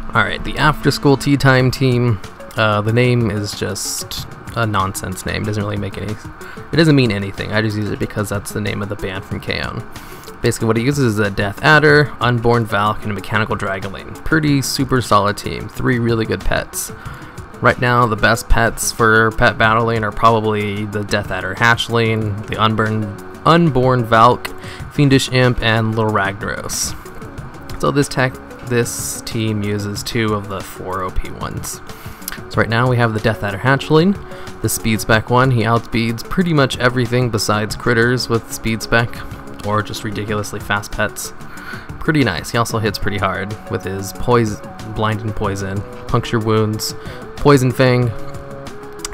Alright, the After-School Tea Time team, the name is just a nonsense name. It doesn't really make any... It doesn't mean anything. I just use it because that's the name of the band from K-On! Basically what it uses is a Death Adder, Unborn Val'kyr, and a Mechanical Dragonling. Pretty super solid team. 3 really good pets. Right now, the best pets for pet battling are probably the Death Adder Hatchling, the Unborn Val'kyr, Fiendish Imp, and Little Ragnaros. So this team uses 2 of the 4 OP ones. So right now we have the Death Adder Hatchling, the speed spec one. He outspeeds pretty much everything besides critters with speed spec, or just ridiculously fast pets. Pretty nice. He also hits pretty hard with his blinding poison, puncture wounds, poison fang.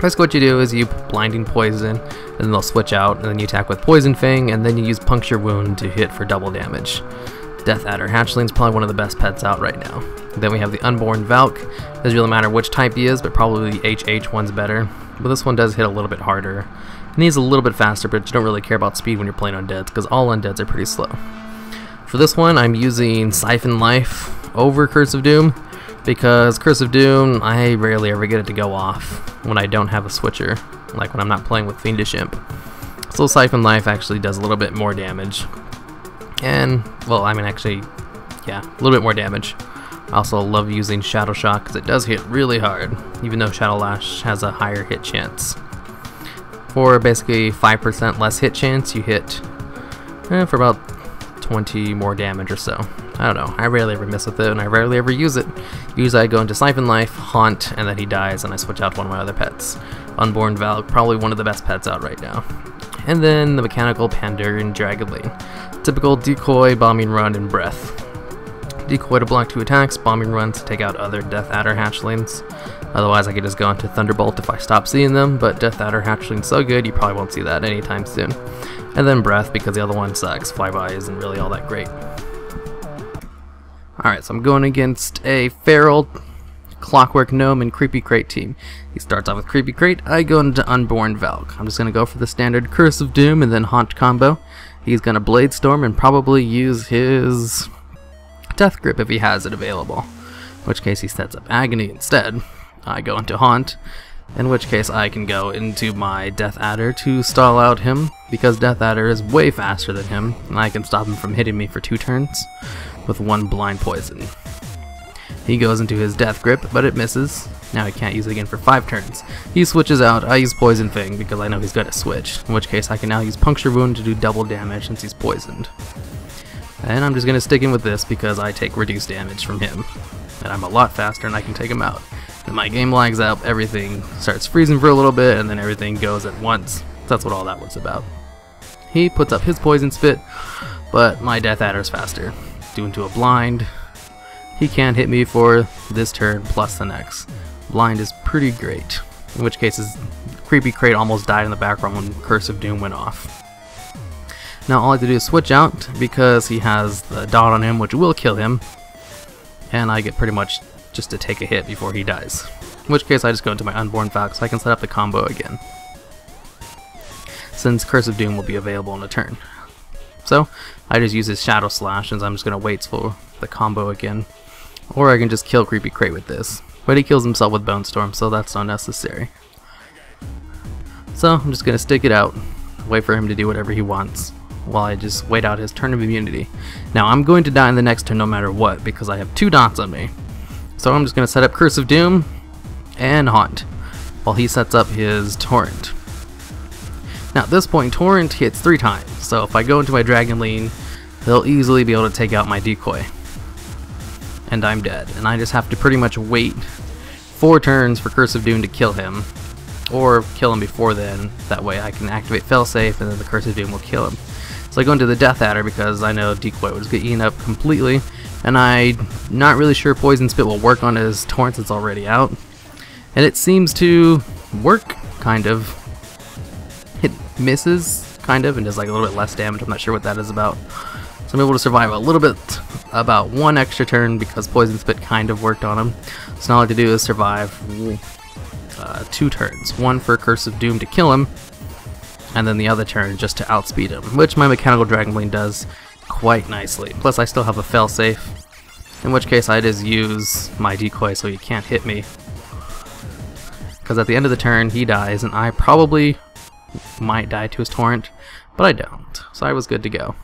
Basically what you do is you blinding poison, and then they'll switch out, and then you attack with poison fang, and then you use puncture wound to hit for double damage. Death Adder Hatchling is probably one of the best pets out right now. Then we have the Unborn Val'kyr. Doesn't really matter which type he is, but probably the HH one's better. But this one does hit a little bit harder. And he's a little bit faster, but you don't really care about speed when you're playing undeads, because all undeads are pretty slow. For this one, I'm using Siphon Life over Curse of Doom, because Curse of Doom, I rarely ever get it to go off when I don't have a switcher, like when I'm not playing with Fiendish Imp. So Siphon Life actually does a little bit more damage. And, well, I mean, actually, yeah, a little bit more damage. I also love using Shadow Shock because it does hit really hard, even though Shadow Lash has a higher hit chance. For basically 5% less hit chance, you hit for about 20 more damage or so. I don't know, I rarely ever miss with it, and I rarely ever use it. Usually I go into Siphon Life, Haunt, and then he dies, and I switch out to one of my other pets. Unborn Val'kyr, probably one of the best pets out right now. And then the mechanical Pandarian Dragonling. Typical decoy, bombing run, and breath. Decoy to block 2 attacks, bombing run to take out other Death Adder Hatchlings. Otherwise I could just go into Thunderbolt if I stop seeing them, but Death Adder Hatchling's so good you probably won't see that anytime soon. And then breath because the other one sucks. Flyby isn't really all that great. Alright, so I'm going against a Feral, Clockwork Gnome, and Creepy Crate team. He starts off with Creepy Crate, I go into Unborn Val'kyr. I'm just going to go for the standard Curse of Doom and then Haunt combo. He's going to Blade Storm and probably use his Death Grip if he has it available. In which case he sets up Agony instead. I go into Haunt, in which case I can go into my Death Adder to stall out him, because Death Adder is way faster than him, and I can stop him from hitting me for 2 turns with 1 blind poison. He goes into his Death Grip, but it misses. Now he can't use it again for 5 turns. He switches out. I use Poison Fang because I know he's going to switch, in which case I can now use Puncture Wound to do double damage since he's poisoned. And I'm just going to stick in with this because I take reduced damage from him, and I'm a lot faster and I can take him out. Then my game lags out, everything starts freezing for a little bit, and then everything goes at once. That's what all that was about. He puts up his Poison Spit, but my Death Adder's faster. Due to a blind, he can't hit me for this turn plus the next. Blind is pretty great, in which case his Creepy Crate almost died in the background when Curse of Doom went off. Now all I have to do is switch out because he has the dot on him, which will kill him, and I get pretty much just to take a hit before he dies. In which case I just go into my Unborn Val'kyr so I can set up the combo again, since Curse of Doom will be available in a turn. So I just use his Shadow Slash since I'm just going to wait for the combo again. Or I can just kill Creepy Crate with this. But he kills himself with Bone Storm, so that's unnecessary. So I'm just going to stick it out, wait for him to do whatever he wants, while I just wait out his turn of immunity. Now I'm going to die in the next turn no matter what, because I have 2 dots on me. So I'm just going to set up Curse of Doom and Haunt, while he sets up his Torrent. Now at this point, Torrent hits 3 times, so if I go into my Dragonling, he'll easily be able to take out my decoy. And I'm dead, and I just have to pretty much wait 4 turns for Curse of Doom to kill him, or kill him before then. That way I can activate Failsafe, and then the Curse of Doom will kill him. So I go into the Death Adder because I know decoy will just get eaten up completely, and I'm not really sure Poison Spit will work on his Torrent that's already out. And it seems to work, kind of. It misses, kind of, and does like a little bit less damage. I'm not sure what that is about. So I'm able to survive a little bit, about 1 extra turn because Poison Spit kind of worked on him. So now all I have to do is survive 2 turns. 1 for Curse of Doom to kill him, and then the other turn just to outspeed him, which my Mechanical Dragonling does quite nicely. Plus I still have a failsafe, In which case I just use my decoy so he can't hit me. Because at the end of the turn he dies, and I probably might die to his torrent, but I don't. So I was good to go.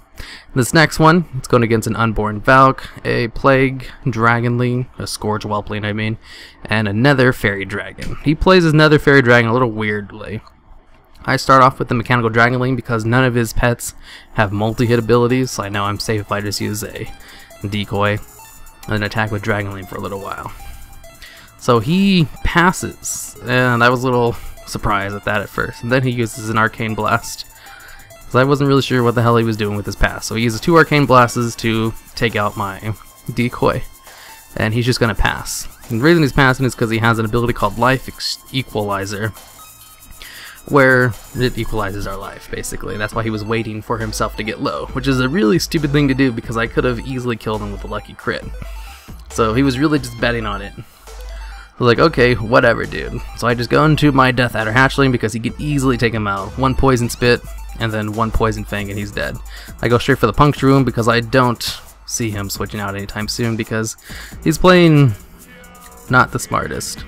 This next one, it's going against an Unborn Val'kyr, a Plague Dragonling, a Scourge Whelpling I mean, and a Nether Fairy Dragon. He plays his Nether Fairy Dragon a little weirdly. I start off with the Mechanical Dragonling because none of his pets have multi-hit abilities, so I know I'm safe if I just use a decoy and then attack with Dragonling for a little while. So he passes, and I was a little surprised at that at first. And then he uses an Arcane Blast, because I wasn't really sure what the hell he was doing with his pass. So he uses 2 Arcane Blasts to take out my decoy, and he's just going to pass. And the reason he's passing is because he has an ability called Life Equalizer, where it equalizes our life, basically. That's why he was waiting for himself to get low, which is a really stupid thing to do because I could have easily killed him with a lucky crit. So he was really just betting on it. I was like, okay, whatever, dude. So I just go into my Death Adder Hatchling because he could easily take him out. 1 Poison Spit, and then 1 Poison Fang, and he's dead. I go straight for the Puncture Wound because I don't see him switching out anytime soon because he's playing not the smartest.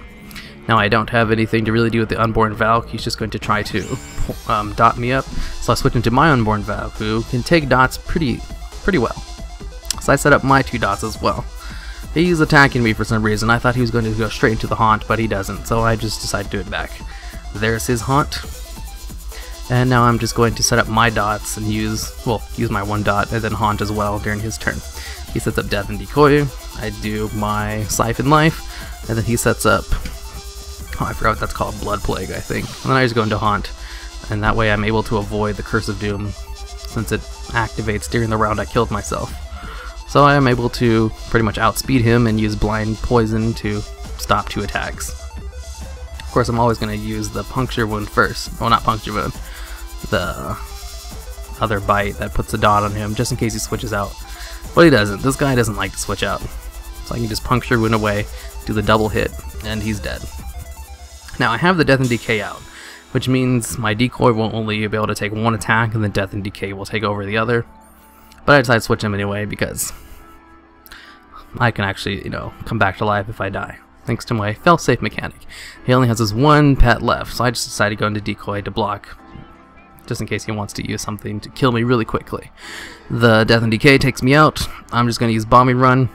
Now I don't have anything to really do with the Unborn Val'kyr. He's just going to try to dot me up. So I switch into my Unborn Val'kyr, who can take dots pretty well. So I set up my 2 dots as well. He's attacking me for some reason. I thought he was going to go straight into the haunt, but he doesn't, so I just decided to do it back. There's his haunt. And now I'm just going to set up my dots and use my 1 dot and then haunt as well during his turn. He sets up Death and Decoy. I do my Siphon Life, and then he sets up, oh, I forgot what that's called, Blood Plague, I think. And then I just go into haunt, and that way I'm able to avoid the Curse of Doom since it activates during the round I killed myself. So I am able to pretty much outspeed him and use Blind Poison to stop 2 attacks. Of course, I'm always going to use the Puncture Wound first. Well, not Puncture Wound. The other bite that puts a dot on him, just in case he switches out. But he doesn't. This guy doesn't like to switch out. So I can just Puncture Wound away, do the double hit, and he's dead. Now I have the Death and Decay out, which means my decoy will only be able to take 1 attack, and then Death and Decay will take over the other. But I decided to switch him anyway because I can actually, come back to life if I die, thanks to my fail-safe mechanic. He only has his 1 pet left, so I just decided to go into decoy to block, just in case he wants to use something to kill me really quickly. The Death and Decay takes me out. I'm just going to use Bombing Run,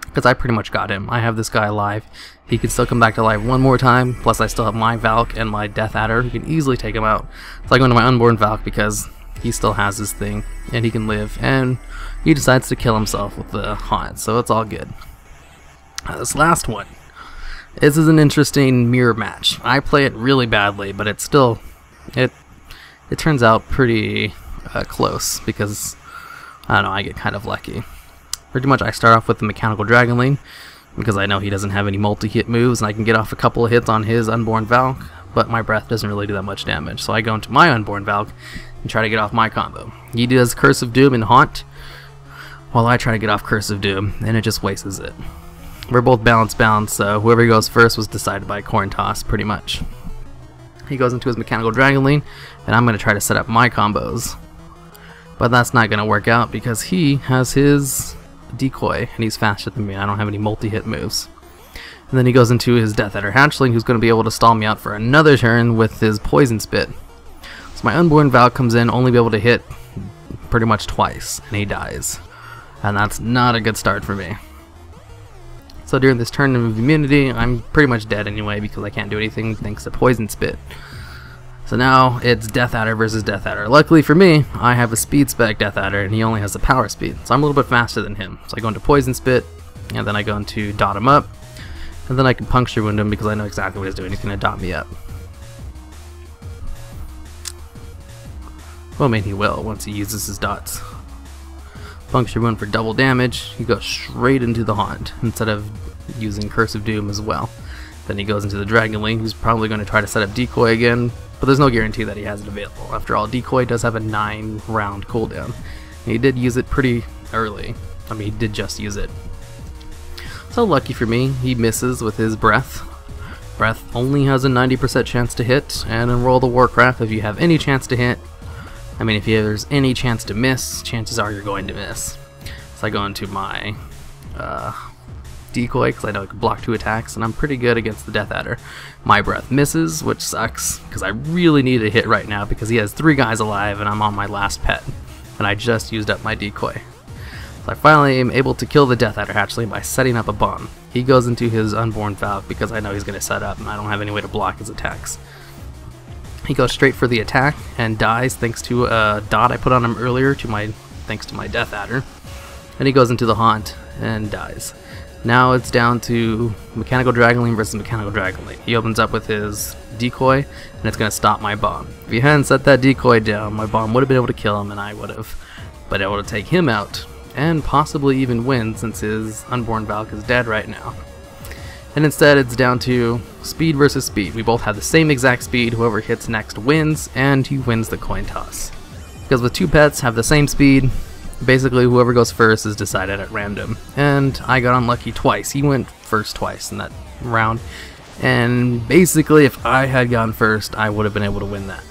because I pretty much got him. I have this guy alive. He can still come back to life 1 more time, plus I still have my Valk and my Death Adder who can easily take him out. So I go into my Unborn Valk because he still has his thing, and he can live, and he decides to kill himself with the haunt, so it's all good. This last one, this is an interesting mirror match. I play it really badly, but it's still, it turns out pretty close, because, I don't know, I get kind of lucky. Pretty much I start off with the Mechanical Dragonling, because I know he doesn't have any multi-hit moves, and I can get off a couple of hits on his Unborn Valk, but my breath doesn't really do that much damage, so I go into my Unborn Valk and try to get off my combo. He does Curse of Doom and Haunt, while I try to get off Curse of Doom, and it just wastes it. We're both balanced bound, so whoever goes first was decided by a coin toss, pretty much. He goes into his Mechanical Dragonling, and I'm going to try to set up my combos. But that's not going to work out because he has his decoy, and he's faster than me. I don't have any multi-hit moves. And then he goes into his Death Adder Hatchling, who's going to be able to stall me out for another turn with his Poison Spit. So my Unborn Val'kyr comes in, only be able to hit pretty much twice, and he dies. And that's not a good start for me. So during this turn of immunity, I'm pretty much dead anyway because I can't do anything thanks to Poison Spit. So now it's Death Adder versus Death Adder. Luckily for me, I have a speed spec Death Adder, and he only has a power speed, so I'm a little bit faster than him. So I go into Poison Spit, and then I go into dot him up, and then I can Puncture Wound him because I know exactly what he's doing. He's going to dot me up. Well, I mean, he will once he uses his dots. Puncture Wound for double damage. He goes straight into the Haunt instead of using Curse of Doom as well. Then he goes into the Dragonling, who's probably going to try to set up Decoy again, but there's no guarantee that he has it available. After all, Decoy does have a 9-round cooldown. And he did use it pretty early. I mean, he did just use it. So lucky for me, he misses with his Breath. Breath only has a 90% chance to hit, and in World of Warcraft, if you have any chance to hit, I mean, if there's any chance to miss, chances are you're going to miss. So I go into my decoy because I know I can block 2 attacks, and I'm pretty good against the Death Adder. My breath misses, which sucks because I really need a hit right now because he has 3 guys alive and I'm on my last pet, and I just used up my decoy. So I finally am able to kill the Death Adder Hatchling by setting up a bomb. He goes into his Unborn Val'kyr because I know he's going to set up and I don't have any way to block his attacks. He goes straight for the attack and dies thanks to a dot I put on him earlier thanks to my Death Adder. And he goes into the haunt and dies. Now it's down to Mechanical Dragonling versus Mechanical Dragonling. He opens up with his decoy, and it's going to stop my bomb. If he hadn't set that decoy down, my bomb would have been able to kill him, and I would have been able to take him out, and possibly even win since his Unborn Val'kyr is dead right now. And instead it's down to speed versus speed. We both have the same exact speed. Whoever hits next wins, and he wins the coin toss. Because with 2 pets have the same speed, basically whoever goes first is decided at random, and I got unlucky twice. He went first twice in that round, and basically if I had gone first I would have been able to win that.